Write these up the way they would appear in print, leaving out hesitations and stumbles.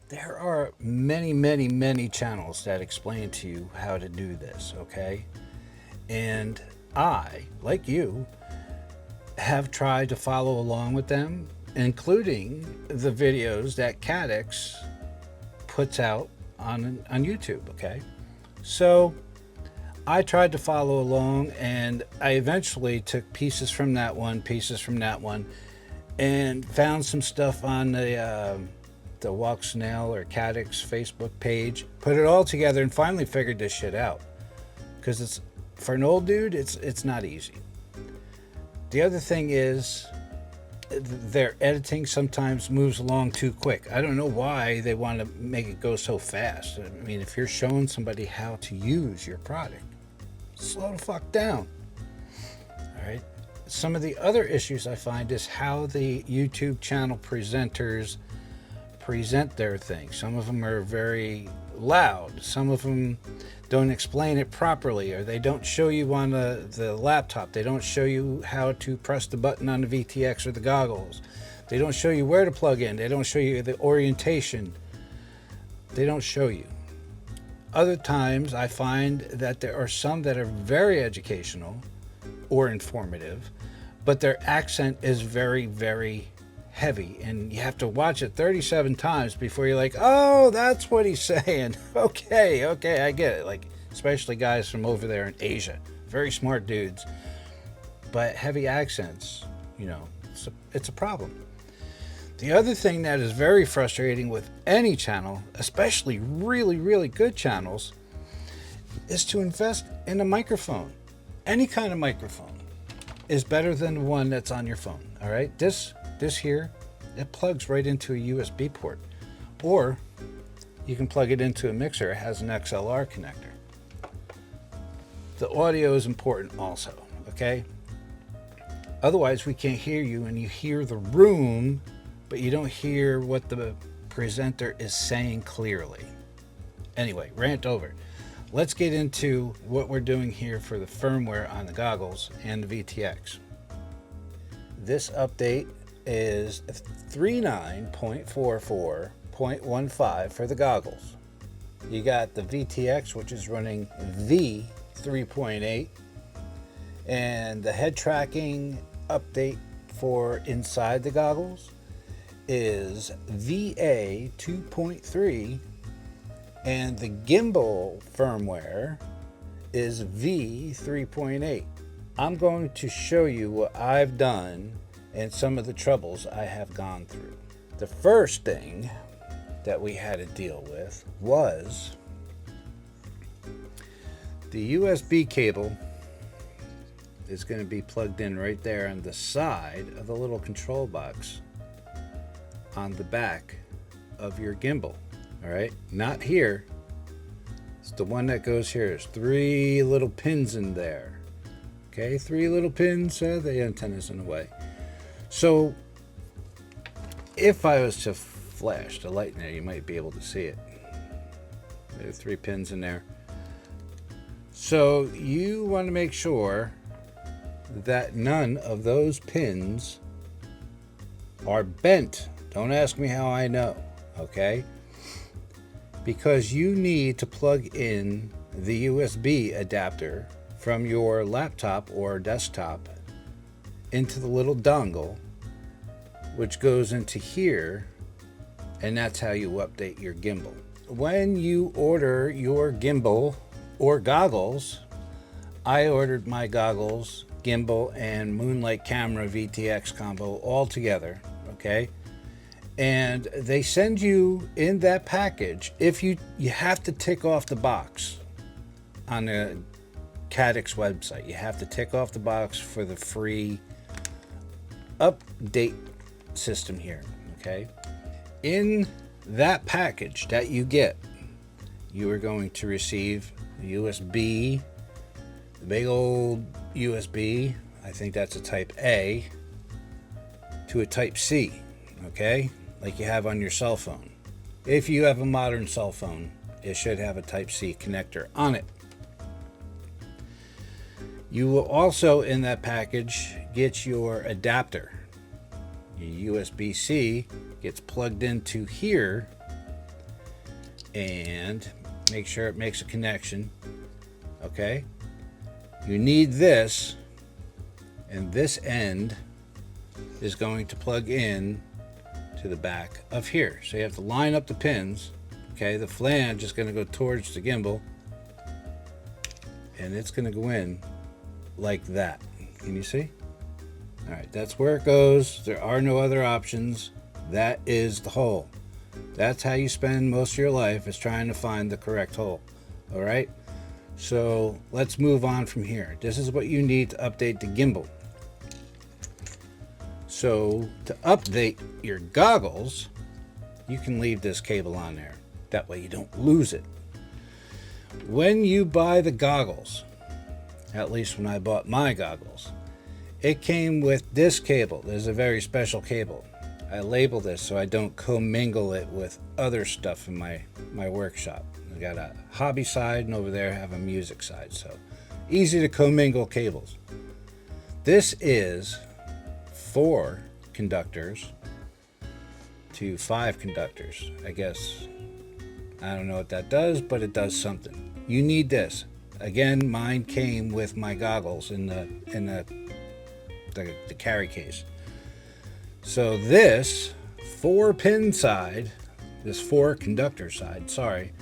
There are many, many, many channels that explain to you how to do this, okay? And I, like you, have tried to follow along with them, including the videos that Cadix puts out on YouTube, okay? So I tried to follow along, and I eventually took pieces from that one, and found some stuff on the Walk Snail or Cadix Facebook page. Put it all together and finally figured this shit out. Because it's for an old dude, it's not easy. The other thing is their editing sometimes moves along too quick. I don't know why they want to make it go so fast. I mean, if you're showing somebody how to use your product, slow the fuck down. All right. Some of the other issues I find is how the YouTube channel presenters present their things. Some of them are very loud. Some of them don't explain it properly, or they don't show you on the laptop. They don't show you how to press the button on the VTX or the goggles. They don't show you where to plug in. They don't show you the orientation. They don't show you. Other times I find that there are some that are very educational or informative, but their accent is very, very heavy, and you have to watch it 37 times before you're like, oh, that's what he's saying. Okay, I get it. Like, especially guys from over there in Asia, very smart dudes, but heavy accents, it's a problem. The other thing that is very frustrating with any channel, especially really, really good channels, is to invest in a microphone. Any kind of microphone is better than the one that's on your phone. All right, this here, it plugs right into a USB port, or you can plug it into a mixer. It has an XLR connector. The audio is important also, okay? Otherwise, we can't hear you, and you hear the room, but you don't hear what the presenter is saying clearly. Anyway, rant over. Let's get into what we're doing here for the firmware on the goggles and the VTX. This update is 39.44.15 for the goggles. You got the VTX, which is running V3.8, and the head tracking update for inside the goggles is VA 2.3, and the gimbal firmware is V3.8. I'm going to show you what I've done and some of the troubles I have gone through. The first thing that we had to deal with was the USB cable is going to be plugged in right there on the side of the little control box on the back of your gimbal. All right, not here. It's the one that goes here. There's 3 little pins in there. Okay, 3 little pins. The antenna's in the way. So if I was to flash the light in there, you might be able to see it. There are 3 pins in there. So you want to make sure that none of those pins are bent. Don't ask me how I know, okay? Because you need to plug in the USB adapter from your laptop or desktop into the little dongle, which goes into here, and that's how you update your gimbal. When you order your gimbal or goggles, I ordered my goggles, gimbal, and Moonlight camera VTX combo all together, okay? And they send you in that package, if you have to tick off the box on the Cadix website. You have to tick off the box for the free update system here, okay? In that package that you get, you are going to receive USB, the big old USB, I think that's a type A, to a type C, okay? Like you have on your cell phone. If you have a modern cell phone, it should have a type C connector on it. You will also, in that package, get your adapter. Your USB-C gets plugged into here, and make sure it makes a connection. Okay, you need this, and this end is going to plug in to the back of here. So you have to line up the pins. Okay, the flange is going to go towards the gimbal, and it's going to go in like that. Can you see? All right, that's where it goes. There are no other options. That is the hole. That's how you spend most of your life, is trying to find the correct hole. All right, so let's move on from here. This is what you need to update the gimbal. So to update your goggles, you can leave this cable on there. That way you don't lose it. When you buy the goggles, at least when I bought my goggles, it came with this cable. There's a very special cable. I label this so I don't commingle it with other stuff in my workshop. I got a hobby side, and over there I have a music side, so easy to commingle cables. This is 4 conductors to 5 conductors. I guess, I don't know what that does, but it does something. You need this. Again, mine came with my goggles in the carry case. So this 4-pin side, this 4 conductor side, sorry,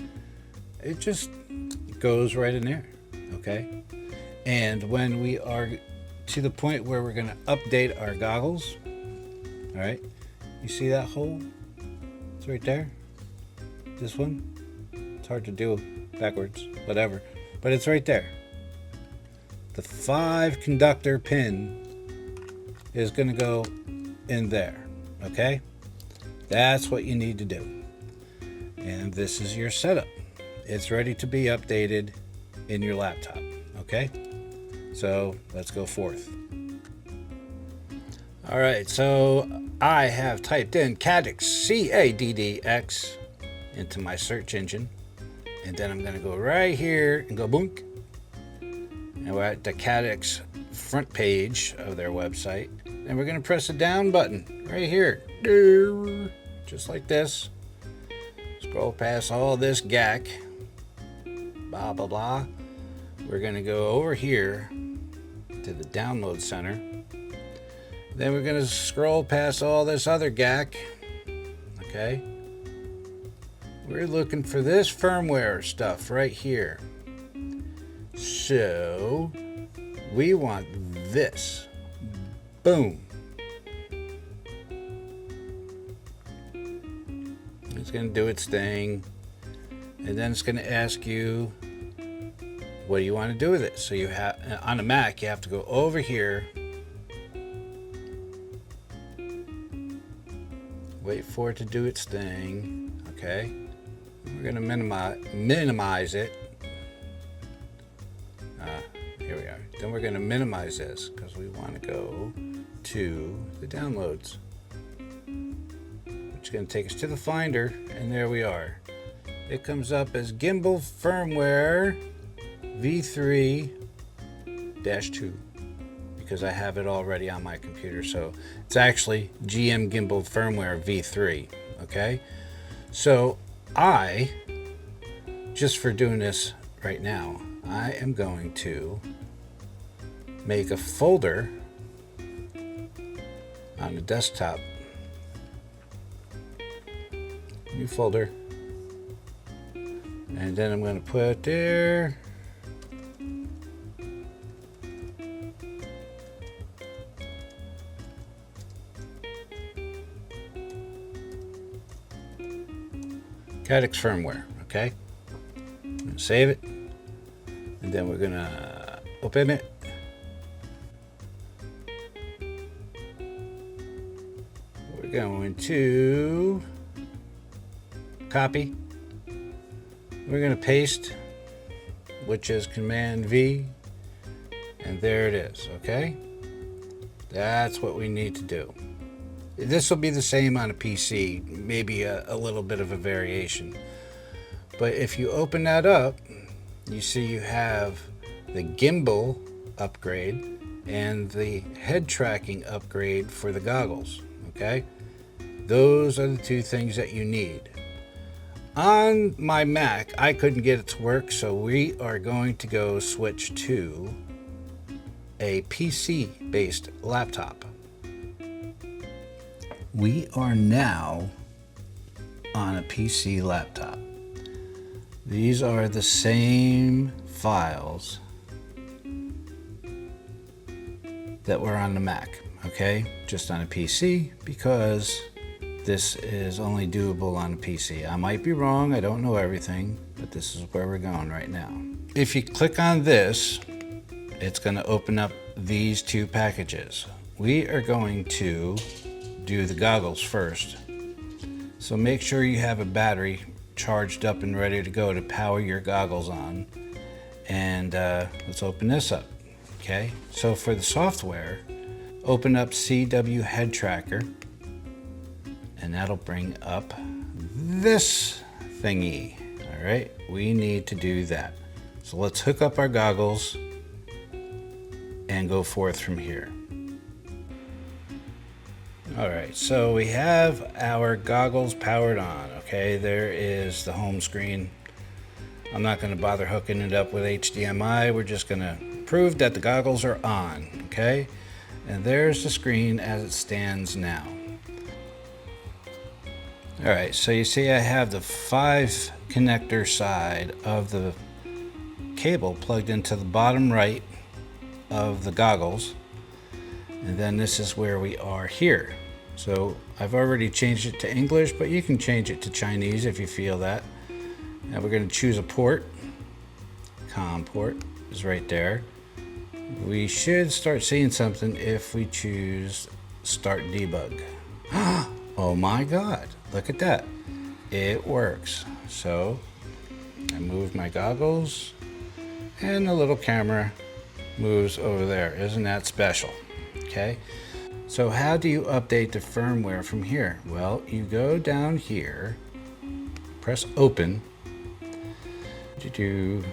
it just goes right in there. Okay, and when we are to the point where we're going to update our goggles, all right, you see that hole? It's right there. This one, it's hard to do backwards, whatever, but it's right there. The 5 conductor pin is going to go in there. Okay, that's what you need to do, and this is your setup. It's ready to be updated in your laptop. Okay, so let's go forth. All right, so I have typed in Caddx, C-A-D-D-X, into my search engine, and then I'm going to go right here and go boink, and we're at the Caddx front page of their website, and we're going to press the down button right here, just like this. Scroll past all this gack, blah blah blah. We're going to go over here to the download center. Then we're going to scroll past all this other gack. Okay, we're looking for this firmware stuff right here. So we want this. Boom. It's going to do its thing, and then it's going to ask you, what do you want to do with it? So you have, on a Mac, you have to go over here, wait for it to do its thing. Okay, we're going to minimize it. Here we are. Then we're going to minimize this because we want to go to the downloads, which is going to take us to the Finder, and there we are. It comes up as Gimbal Firmware V3-2 because I have it already on my computer. So it's actually GM Gimbal Firmware V3. Okay, so I, just for doing this right now, I am going to make a folder on the desktop. New folder. And then I'm going to put there Caddx firmware. Okay, I'm going to save it, and then we're going to open it. We're going to copy. We're going to paste, which is Command V, and there it is. Okay, that's what we need to do. This will be the same on a PC, maybe a little bit of a variation. But if you open that up, you see you have the gimbal upgrade and the head tracking upgrade for the goggles. Okay, those are the 2 things that you need. On my Mac, I couldn't get it to work, so we are going to go switch to a PC-based laptop. We are now on a PC laptop. These are the same files that were on the Mac, okay? Just on a PC, because this is only doable on a PC. I might be wrong, I don't know everything, but this is where we're going right now. If you click on this, it's going to open up these two packages. We are going to do the goggles first. So make sure you have a battery charged up and ready to go to power your goggles on. And let's open this up, okay? So for the software, open up CW Head Tracker, and that'll bring up this thingy. All right, we need to do that. So let's hook up our goggles and go forth from here. All right, so we have our goggles powered on, okay? There is the home screen. I'm not gonna bother hooking it up with HDMI. We're just gonna prove that the goggles are on, okay? And there's the screen as it stands now. All right, so you see I have the 5 connector side of the cable plugged into the bottom right of the goggles. And then this is where we are here. So I've already changed it to English, but you can change it to Chinese if you feel that. Now we're going to choose a port. COM port is right there. We should start seeing something if we choose Start Debug. Oh my God, look at that. It works. So I move my goggles and the little camera moves over there. Isn't that special? Okay. So how do you update the firmware from here? Well, you go down here, press open. I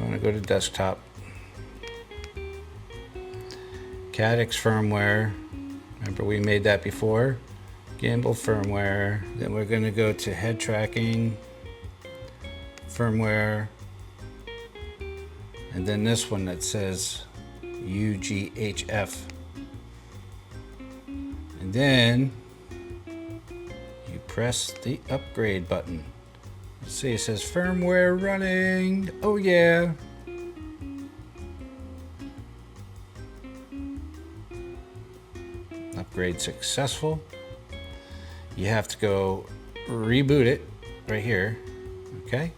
want to go to desktop. Cadix firmware. Remember we made that before. Gimbal firmware. Then we're going to go to head tracking, firmware, and then this one that says UGHF. And then you press the upgrade button. Let's see, it says firmware running. Oh yeah. Upgrade successful. You have to go reboot it right here, okay?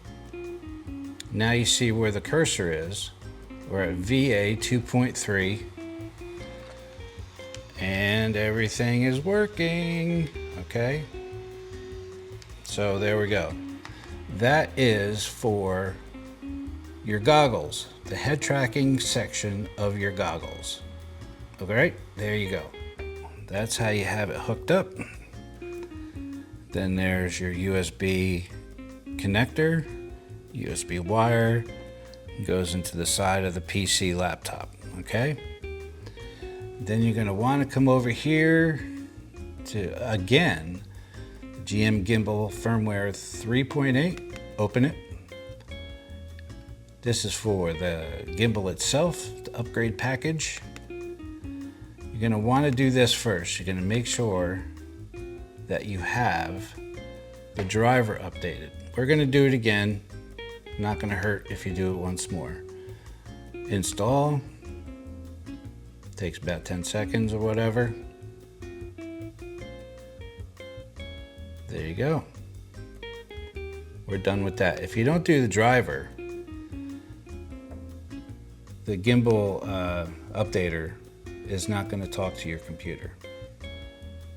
Now you see where the cursor is. We're at VA 2.3 and everything is working, okay? So there we go. That is for your goggles, the head tracking section of your goggles. All right, there you go. That's how you have it hooked up. Then there's your USB connector, USB wire, goes into the side of the PC laptop, okay? Then you're gonna wanna come over here to, again, GM Gimbal Firmware 3.8, open it. This is for the gimbal itself, the upgrade package. You're gonna wanna do this first. You're gonna make sure that you have the driver updated. We're gonna do it again. Not gonna hurt if you do it once more. Install, takes about 10 seconds or whatever. There you go. We're done with that. If you don't do the driver, the gimbal updater is not going to talk to your computer.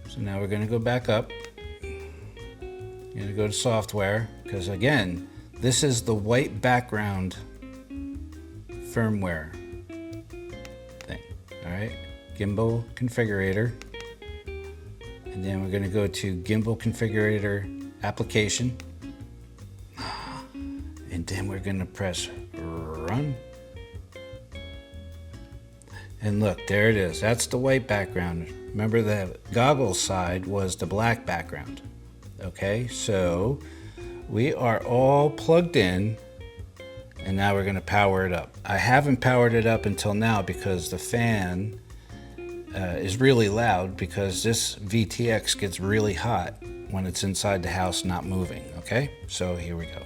So now we're going to go back up. You're going to go to software, because again, this is the white background firmware thing. All right, gimbal configurator. And then we're going to go to Gimbal Configurator Application. And then we're going to press Run. And look, there it is. That's the white background. Remember the goggles side was the black background. Okay, so We are all plugged in, and now we're going to power it up. I haven't powered it up until now because the fan is really loud, because this VTX gets really hot when it's inside the house not moving. Okay, so here we go.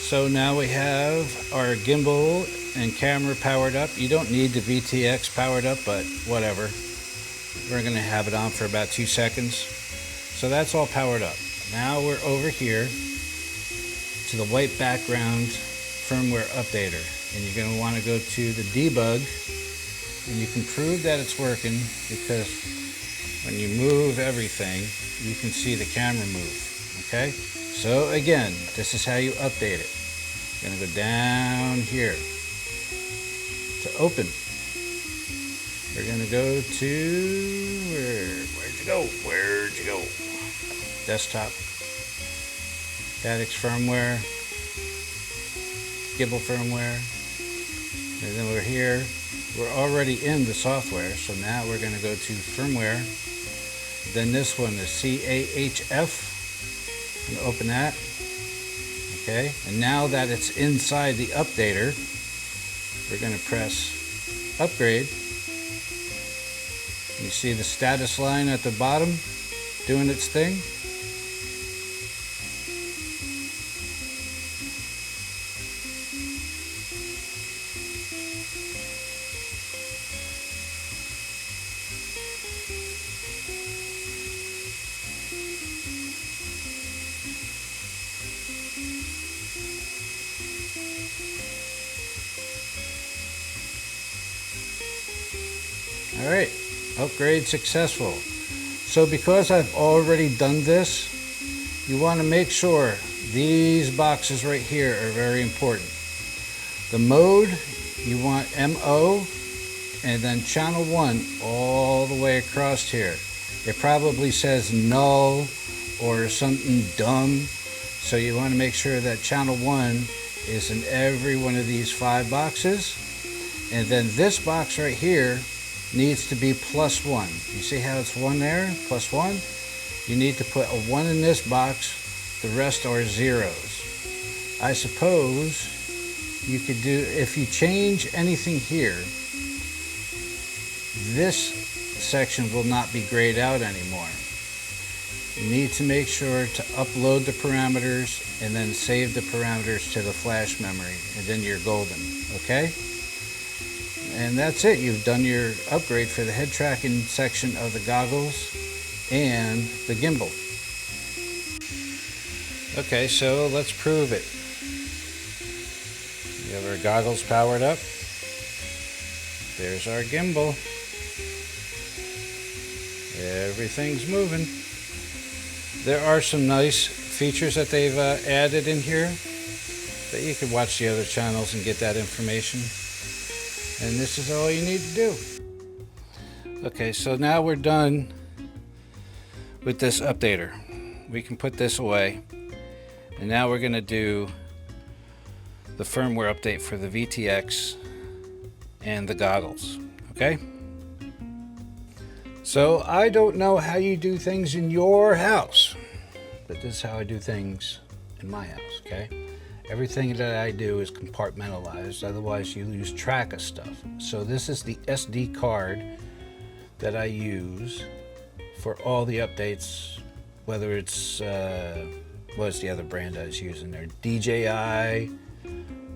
So now we have our gimbal and camera powered up. You don't need the VTX powered up, but whatever. We're going to have it on for about 2 seconds. So that's all powered up. Now we're over here to the white background firmware updater, and you're going to want to go to the debug, and you can prove that it's working, because when you move everything, you can see the camera move. Okay, so again, this is how you update it. You're going to go down here to open. We're going to go to where'd you go? Desktop, Cadix firmware, Gimbal firmware, and then we're here. We're already in the software, so now we're going to go to firmware. Then this one is CAHF. I'm going to open that. Okay, and now that it's inside the updater, we're going to press upgrade. You see the status line at the bottom doing its thing. All right, upgrade successful. So because I've already done this, you want to make sure these boxes right here are very important. The mode, you want MO, and then channel 1 all the way across here. It probably says null or something dumb, so you want to make sure that channel 1 is in every one of these 5 boxes. And then this box right here needs to be +1. You see how it's 1 there, +1? You need to put a 1 in this box, the rest are zeros. I suppose you could do, if you change anything here, this section will not be grayed out anymore. You need to make sure to upload the parameters and then save the parameters to the flash memory, and then you're golden, okay? And that's it. You've done your upgrade for the head tracking section of the goggles and the gimbal. Okay, so let's prove it. We have our goggles powered up. There's our gimbal. Everything's moving. There are some nice features that they've added in here that you can watch the other channels and get that information. And this is all you need to do. Okay, so now we're done with this updater. We can put this away. And now we're going to do the firmware update for the VTX and the goggles. Okay? So I don't know how you do things in your house, but this is how I do things in my house, okay? Everything that I do is compartmentalized, otherwise you lose track of stuff. So this is the SD card that I use for all the updates, whether it's, what's the other brand I was using there? DJI,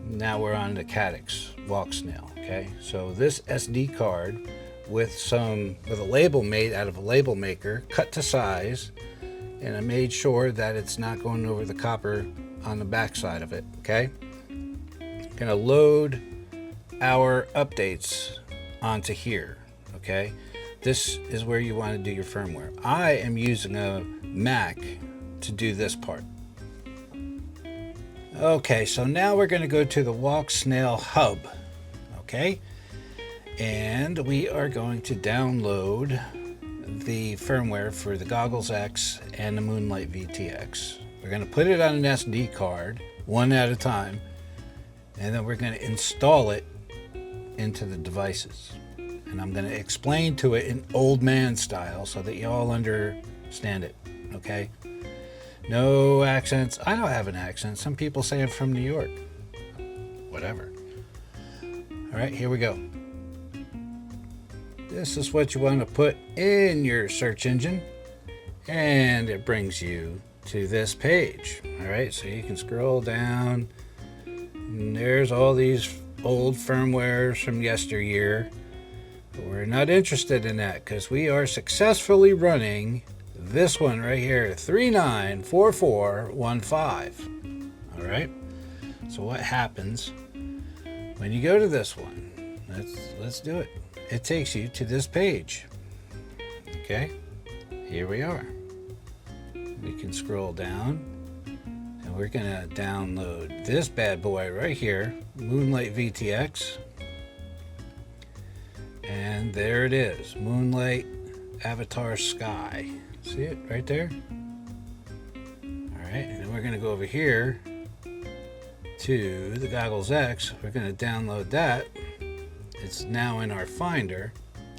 now we're on the Cadix walk snail, okay? So this SD card with a label made out of a label maker, cut to size, and I made sure that it's not going over the copper on the back side of it, okay? Gonna load our updates onto here, okay? This is where you want to do your firmware. I am using a Mac to do this part. Okay, so now we're going to go to the Walk Snail Hub, okay? And we are going to download the firmware for the Goggles X and the Moonlight VTX. We're going to put it on an SD card, one at a time, and then we're going to install it into the devices. And I'm going to explain to it in old man style so that you all understand it, okay? No accents. I don't have an accent. Some people say I'm from New York. Whatever. All right, here we go. This is what you want to put in your search engine, and it brings you to this page. All right, so you can scroll down, and there's all these old firmwares from yesteryear. But we're not interested in that because we are successfully running this one right here, 394415. All right, so what happens when you go to this one? Let's do it. It takes you to this page. Okay, here we are. We can scroll down, and we're gonna download this bad boy right here, Moonlight VTX. And there it is, Moonlight Avatar Sky. See it right there? All right, and then we're gonna go over here to the Goggles X. We're gonna download that. It's now in our Finder.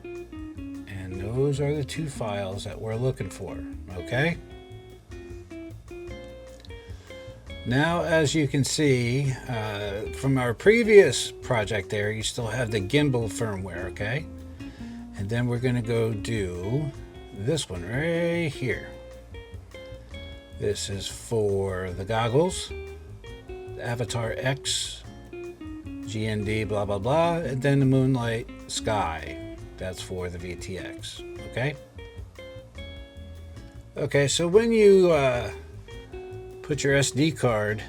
And those are the two files that we're looking for, okay? Now, as you can see, from our previous project there, you still have the Gimbal firmware, okay? And then we're gonna go do this one right here. This is for the goggles, the Avatar X, GND, blah, blah, blah, and then the Moonlight Sky. That's for the VTX, okay? Okay, so when you put your SD card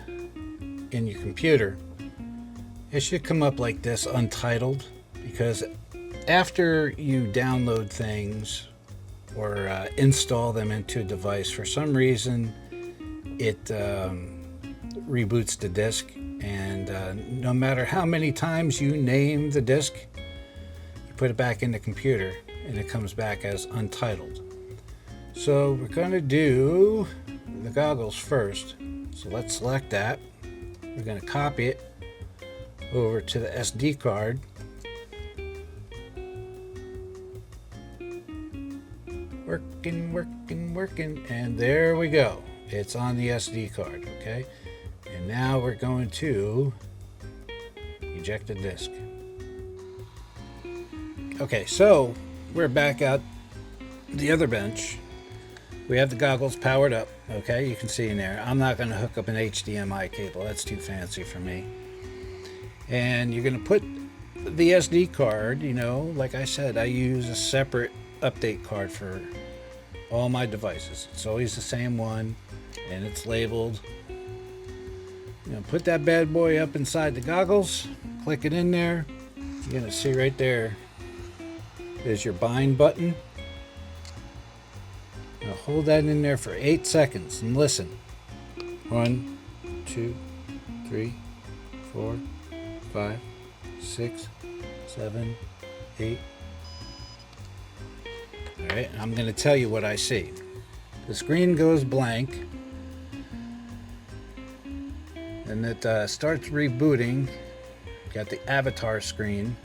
in your computer, it should come up like this, untitled, because after you download things or install them into a device, for some reason it reboots the disk, and no matter how many times you name the disk, you put it back in the computer and it comes back as untitled. So we're going to do the goggles first. So let's select that. We're going to copy it over to the SD card. Working, and there we go. It's on the SD card, okay? And now we're going to eject the disk. Okay, so we're back out the other bench. We have the goggles powered up, okay? You can see in there. I'm not going to hook up an HDMI cable. That's too fancy for me. And you're going to put the SD card, you know, like I said, I use a separate update card for all my devices. It's always the same one, and it's labeled. You know, put that bad boy up inside the goggles, click it in there. You're going to see right there is your bind button. Now hold that in there for 8 seconds and listen. 1, 2, 3, 4, 5, 6, 7, 8. All right, I'm going to tell you what I see. The screen goes blank, and it starts rebooting. Got the avatar screen.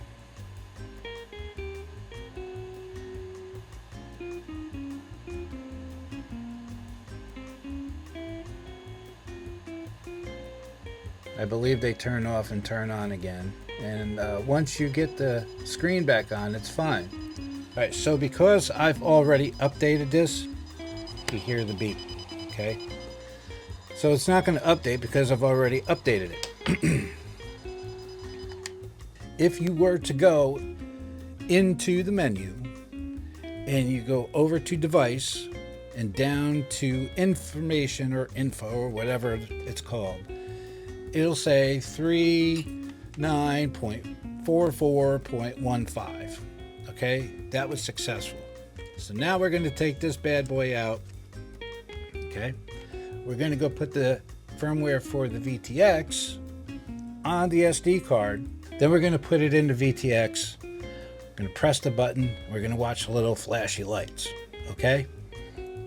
I believe they turn off and turn on again. And once you get the screen back on, it's fine. All right, so because I've already updated this, you hear the beep, okay? So it's not going to update because I've already updated it. If you were to go into the menu and you go over to device and down to information or info or whatever it's called, it'll say 39.44.15. Okay, that was successful. So now we're going to take this bad boy out. Okay, we're going to go put the firmware for the VTX on the SD card. Then we're going to put it into VTX. We're going to press the button. We're going to watch the little flashy lights. Okay,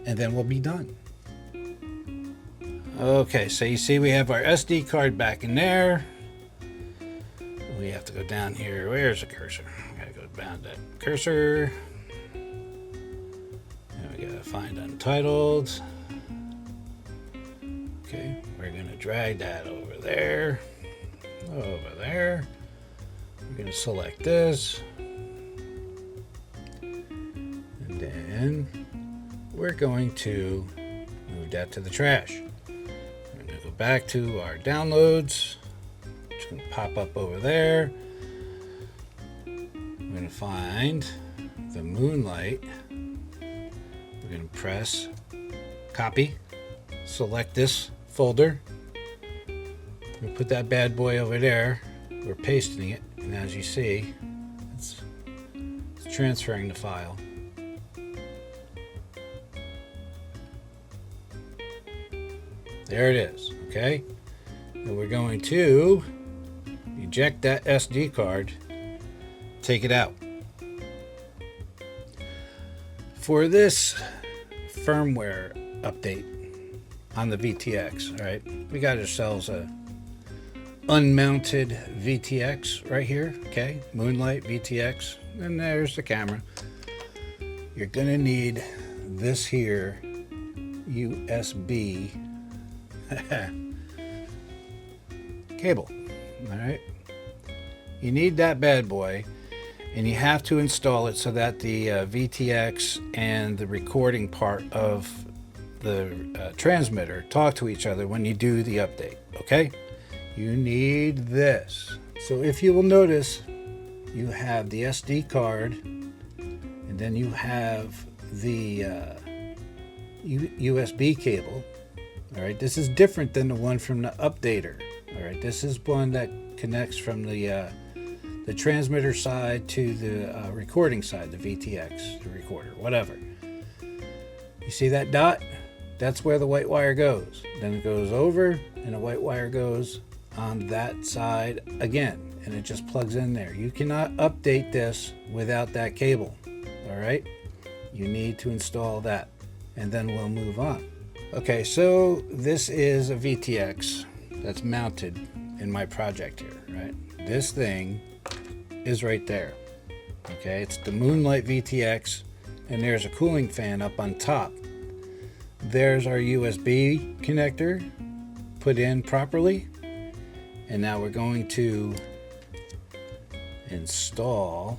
and then we'll be done. Okay, so you see we have our SD card back in there. We have to go down here. Where's the cursor? I gotta go down that cursor. And we gotta find untitled. Okay, we're going to drag that over there. Over there. We're going to select this. And then we're going to move that to the trash. We're going to go back to our downloads. It's going to pop up over there. We're going to find the Moonlight. We're going to press copy, select this folder. We put that bad boy over there. We're pasting it, and as you see, it's transferring the file. There it is, okay? And we're going to eject that SD card, take it out. For this firmware update on the VTX, all right, we got ourselves a unmounted VTX right here, okay? Moonlight VTX, and there's the camera. You're gonna need this here USB cable, all right? You need that bad boy, and you have to install it so that the VTX and the recording part of the transmitter talk to each other when you do the update, okay? You need this. So if you will notice, you have the SD card, and then you have the USB cable. All right, this is different than the one from the updater. All right, this is one that connects from the transmitter side to the recording side, the VTX, the recorder, whatever. You see that dot? That's where the white wire goes. Then it goes over, and the white wire goes on that side again, and it just plugs in there. You cannot update this without that cable. All right, you need to install that, and then we'll move on. Okay, so this is a VTX that's mounted in my project here, right? This thing is right there. Okay, it's the Moonlight VTX, and there's a cooling fan up on top. There's our USB connector put in properly, and now we're going to install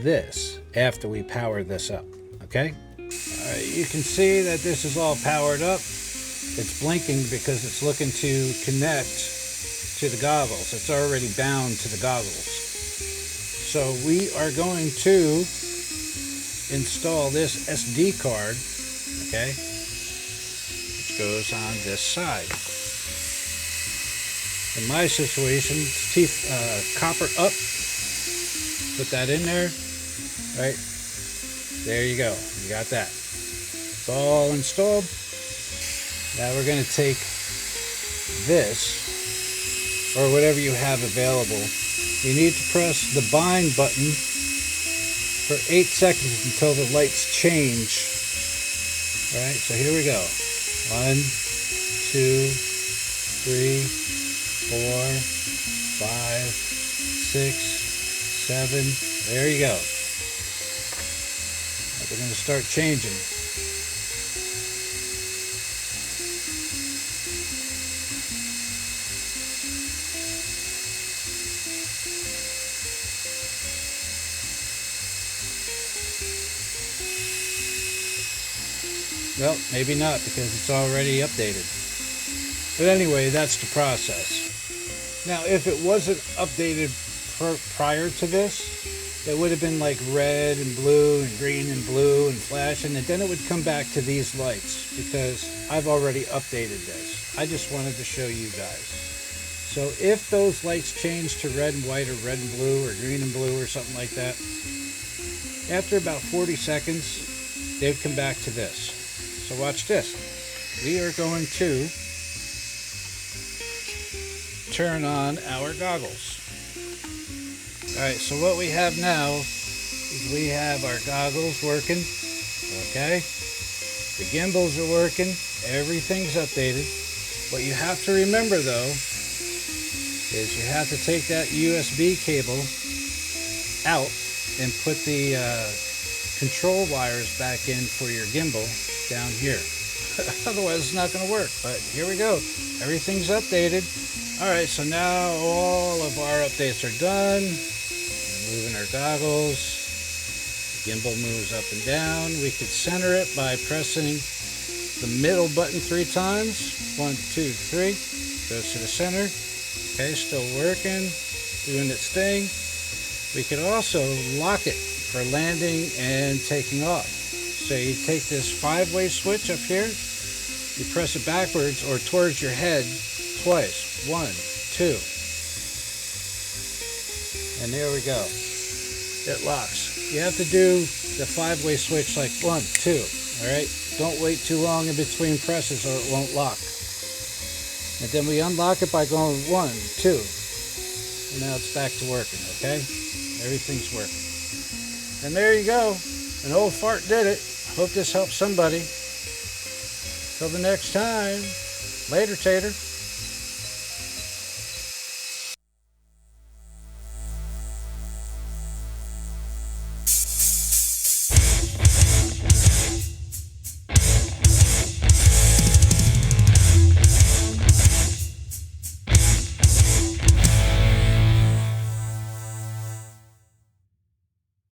this after we power this up, okay? All right, you can see that this is all powered up. It's blinking because it's looking to connect to the goggles. It's already bound to the goggles. So we are going to install this SD card, okay, which goes on this side. In my situation, copper up, put that in there, right? There you go, you got that. It's all installed. Now we're gonna take this, or whatever you have available. You need to press the bind button for 8 seconds until the lights change. All right, so here we go. 1, 2, 3, 4, 5, 6, 7. There you go. Now we're going to start changing. Well, maybe not, because it's already updated. But anyway, that's the process. Now, if it wasn't updated prior to this, it would have been like red and blue and green and blue and flashing, and then it would come back to these lights, because I've already updated this. I just wanted to show you guys. So if those lights change to red and white, or red and blue, or green and blue, or something like that, after about 40 seconds, they'd come back to this. So watch this. We are going to turn on our goggles. Alright, so what we have now is we have our goggles working, okay? The gimbals are working, everything's updated. What you have to remember though is you have to take that USB cable out and put the control wires back in for your gimbal down here. Otherwise it's not going to work. But here we go. Everything's updated. Alright, so now all of our updates are done. We're moving our goggles. The gimbal moves up and down. We could center it by pressing the middle button 3 times. 1, 2, 3. Goes to the center. Okay, still working. Doing its thing. We could also lock it for landing and taking off. So you take this 5-way switch up here. You press it backwards or towards your head twice. 1, 2. And there we go. It locks. You have to do the 5-way switch like 1, 2. Alright? Don't wait too long in between presses or it won't lock. And then we unlock it by going 1, 2. And now it's back to working, okay? Everything's working. And there you go. An old fart did it. Hope this helps somebody. Till the next time. Later, Tater.